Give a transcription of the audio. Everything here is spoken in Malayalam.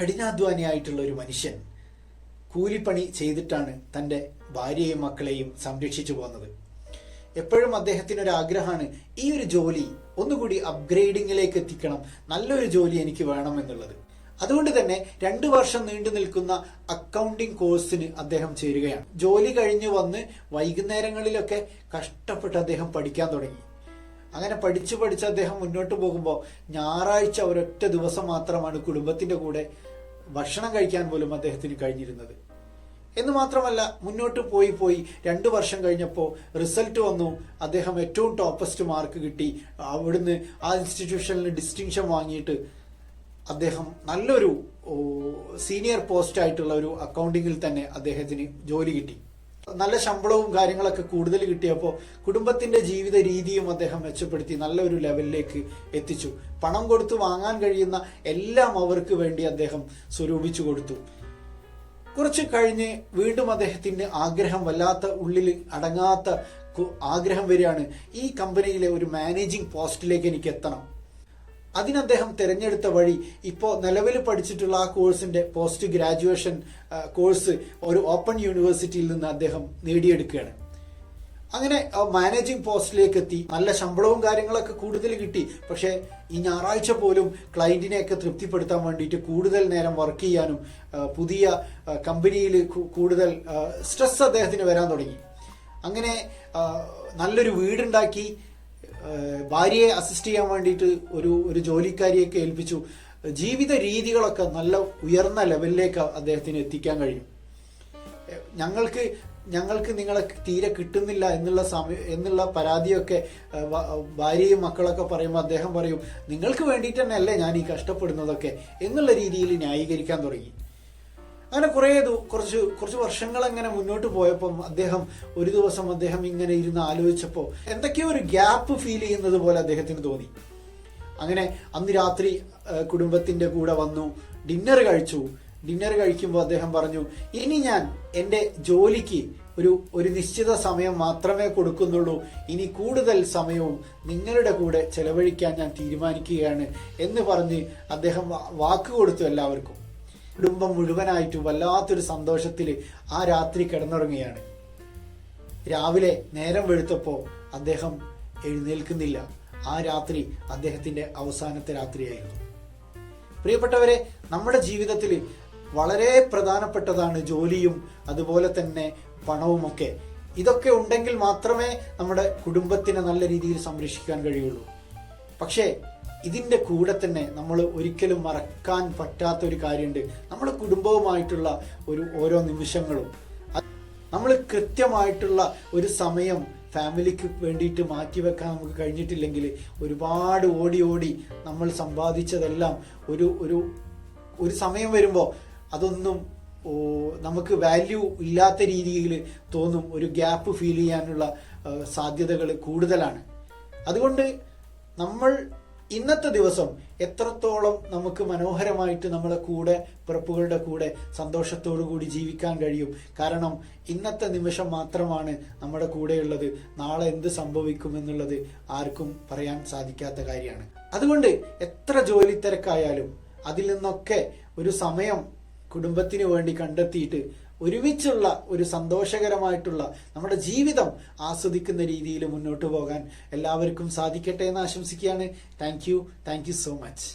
കഠിനാധ്വാനിയായിട്ടുള്ള ഒരു മനുഷ്യൻ കൂലിപ്പണി ചെയ്തിട്ടാണ് തൻ്റെ ഭാര്യയെയും മക്കളെയും സംരക്ഷിച്ചു പോകുന്നത്. എപ്പോഴും അദ്ദേഹത്തിനൊരു ആഗ്രഹമാണ് ഈ ഒരു ജോലി ഒന്നുകൂടി അപ്ഗ്രേഡിങ്ങിലേക്ക് എത്തിക്കണം, നല്ലൊരു ജോലി എനിക്ക് വേണം എന്നുള്ളത്. അതുകൊണ്ട് തന്നെ 2 വർഷം നീണ്ടു നിൽക്കുന്ന അക്കൗണ്ടിങ് കോഴ്സിന് അദ്ദേഹം ചേരുകയാണ്. ജോലി കഴിഞ്ഞ് വന്ന് വൈകുന്നേരങ്ങളിലൊക്കെ കഷ്ടപ്പെട്ട് അദ്ദേഹം പഠിക്കാൻ തുടങ്ങി. അങ്ങനെ പഠിച്ച് അദ്ദേഹം മുന്നോട്ട് പോകുമ്പോൾ ഞായറാഴ്ച ഒരൊറ്റ ദിവസം മാത്രമാണ് കുടുംബത്തിന്റെ കൂടെ ഭക്ഷണം കഴിക്കാൻ പോലും അദ്ദേഹത്തിന് കഴിഞ്ഞിരുന്നത്. എന്ന് മാത്രമല്ല, മുന്നോട്ട് പോയി 2 വർഷം കഴിഞ്ഞപ്പോൾ റിസൾട്ട് വന്നു. അദ്ദേഹം ഏറ്റവും ടോപ്പസ്റ്റ് മാർക്ക് കിട്ടി. അവിടുന്ന് ആ ഇൻസ്റ്റിറ്റ്യൂഷനിൽ ഡിസ്റ്റിങ്ഷൻ വാങ്ങിയിട്ട് അദ്ദേഹം നല്ലൊരു സീനിയർ പോസ്റ്റ് ആയിട്ടുള്ള ഒരു അക്കൗണ്ടിങ്ങിൽ തന്നെ അദ്ദേഹത്തിന് ജോലി കിട്ടി. നല്ല ശമ്പളവും കാര്യങ്ങളൊക്കെ കൂടുതൽ കിട്ടിയപ്പോൾ കുടുംബത്തിന്റെ ജീവിത രീതിയും അദ്ദേഹം മെച്ചപ്പെടുത്തി നല്ലൊരു ലെവലിലേക്ക് എത്തിച്ചു. പണം കൊടുത്ത് വാങ്ങാൻ കഴിയുന്ന എല്ലാം അവർക്ക് വേണ്ടി അദ്ദേഹം സ്വരൂപിച്ചു കൊടുത്തു. കുറച്ച് കഴിഞ്ഞ് വീണ്ടും അദ്ദേഹത്തിന്റെ ആഗ്രഹം, വല്ലാത്ത ഉള്ളിൽ അടങ്ങാത്ത ആഗ്രഹം വരികയാണ്, ഈ കമ്പനിയിലെ ഒരു മാനേജിംഗ് പോസ്റ്റിലേക്ക് എനിക്ക് എത്തണം. അതിന് അദ്ദേഹം തിരഞ്ഞെടുത്ത വഴി ഇപ്പോൾ നിലവിൽ പഠിച്ചിട്ടുള്ള ആ കോഴ്സിന്റെ പോസ്റ്റ് ഗ്രാജുവേഷൻ കോഴ്സ് ഒരു ഓപ്പൺ യൂണിവേഴ്സിറ്റിയിൽ നിന്ന് അദ്ദേഹം നേടിയെടുക്കുകയാണ്. അങ്ങനെ മാനേജിംഗ് പോസ്റ്റിലേക്ക് എത്തി. നല്ല ശമ്പളവും കാര്യങ്ങളൊക്കെ കൂടുതൽ കിട്ടി. പക്ഷേ ഈ ഞായറാഴ്ച പോലും ക്ലയന്റിനെയൊക്കെ തൃപ്തിപ്പെടുത്താൻ വേണ്ടിയിട്ട് കൂടുതൽ നേരം വർക്ക് ചെയ്യാനും പുതിയ കമ്പനിയിൽ കൂടുതൽ സ്ട്രെസ് അദ്ദേഹത്തിന് വരാൻ തുടങ്ങി. അങ്ങനെ നല്ലൊരു വീടുണ്ടാക്കി, ഭാര്യയെ അസിസ്റ്റ് ചെയ്യാൻ വേണ്ടിയിട്ട് ഒരു ജോലിക്കാരിയൊക്കെ ഏൽപ്പിച്ചു. ജീവിത രീതികളൊക്കെ നല്ല ഉയർന്ന ലെവലിലേക്ക് അദ്ദേഹത്തിന് എത്തിക്കാൻ കഴിയും. ഞങ്ങൾക്ക് നിങ്ങളെ തീരെ കിട്ടുന്നില്ല എന്നുള്ള പരാതിയൊക്കെ ഭാര്യയും മക്കളൊക്കെ പറയുമ്പോൾ അദ്ദേഹം പറയും, നിങ്ങൾക്ക് വേണ്ടിയിട്ട് തന്നെ അല്ലേ ഞാൻ ഈ കഷ്ടപ്പെടുന്നതൊക്കെ എന്നുള്ള രീതിയിൽ ന്യായീകരിക്കാൻ തുടങ്ങി. അങ്ങനെ കുറച്ച് വർഷങ്ങൾ അങ്ങനെ മുന്നോട്ട് പോയപ്പം ഒരു ദിവസം അദ്ദേഹം ഇങ്ങനെ ഇരുന്ന് ആലോചിച്ചപ്പോൾ എന്തൊക്കെയോ ഒരു ഗ്യാപ്പ് ഫീൽ ചെയ്യുന്നത് പോലെ അദ്ദേഹത്തിന് തോന്നി. അങ്ങനെ അന്ന് രാത്രി കുടുംബത്തിന്റെ കൂടെ വന്നു, ഡിന്നർ കഴിക്കുമ്പോൾ അദ്ദേഹം പറഞ്ഞു, ഇനി ഞാൻ എൻ്റെ ജോലിക്ക് ഒരു നിശ്ചിത സമയം മാത്രമേ കൊടുക്കുന്നുള്ളൂ, ഇനി കൂടുതൽ സമയവും നിങ്ങളുടെ കൂടെ ചെലവഴിക്കാൻ ഞാൻ തീരുമാനിക്കുകയാണ് എന്ന് പറഞ്ഞ് അദ്ദേഹം വാക്ക് കൊടുത്തു എല്ലാവർക്കും. കുടുംബം മുഴുവനായിട്ടും വല്ലാത്തൊരു സന്തോഷത്തിൽ ആ രാത്രി കിടന്നുറങ്ങുകയാണ്. രാവിലെ നേരം വെളുത്തപ്പോൾ അദ്ദേഹം എഴുന്നേൽക്കുന്നില്ല. ആ രാത്രി അദ്ദേഹത്തിന്റെ അവസാനത്തെ രാത്രിയായിരുന്നു. പ്രിയപ്പെട്ടവരെ, നമ്മുടെ ജീവിതത്തിൽ വളരെ പ്രധാനപ്പെട്ടതാണ് ജോലിയും അതുപോലെ തന്നെ പണവുമൊക്കെ. ഇതൊക്കെ ഉണ്ടെങ്കിൽ മാത്രമേ നമ്മുടെ കുടുംബത്തിനെ നല്ല രീതിയിൽ സംരക്ഷിക്കാൻ കഴിയുള്ളൂ. പക്ഷേ ഇതിന്റെ കൂടെ തന്നെ നമ്മൾ ഒരിക്കലും മറക്കാൻ പറ്റാത്ത ഒരു കാര്യമുണ്ട്. നമ്മുടെ കുടുംബവുമായിട്ടുള്ള ഓരോ നിമിഷങ്ങളും നമ്മൾ കൃത്യമായിട്ടുള്ള ഒരു സമയം ഫാമിലിക്ക് വേണ്ടിയിട്ട് മാറ്റിവെക്കാൻ നമുക്ക് കഴിഞ്ഞിട്ടില്ലെങ്കിൽ ഒരുപാട് ഓടി നമ്മൾ സമ്പാദിച്ചതെല്ലാം ഒരു സമയം വരുമ്പോൾ അതൊന്നും നമുക്ക് വാല്യൂ ഇല്ലാത്ത രീതിയിൽ തോന്നും. ഒരു ഗ്യാപ്പ് ഫീൽ ചെയ്യാനുള്ള സാധ്യതകൾ കൂടുതലാണ്. അതുകൊണ്ട് നമ്മൾ ഇന്നത്തെ ദിവസം എത്രത്തോളം നമുക്ക് മനോഹരമായിട്ട് നമ്മളെ കൂടെ പിറപ്പുകളുടെ കൂടെ സന്തോഷത്തോടു കൂടി ജീവിക്കാൻ കഴിയും. കാരണം ഇന്നത്തെ നിമിഷം മാത്രമാണ് നമ്മുടെ കൂടെയുള്ളത്. നാളെ എന്ത് സംഭവിക്കും എന്നുള്ളത് ആർക്കും പറയാൻ സാധിക്കാത്ത കാര്യമാണ്. അതുകൊണ്ട് എത്ര ജോലി തിരക്കായാലും അതിൽ നിന്നൊക്കെ ഒരു സമയം കുടുംബത്തിന് വേണ്ടി കണ്ടെത്തിയിട്ട് ഒരുമിച്ചുള്ള ഒരു സന്തോഷകരമായിട്ടുള്ള നമ്മുടെ ജീവിതം ആസ്വദിക്കുന്ന രീതിയിൽ മുന്നോട്ട് പോകാൻ എല്ലാവർക്കും സാധിക്കട്ടെ എന്ന് ആശംസിക്കുകയാണ്. Thank you so much.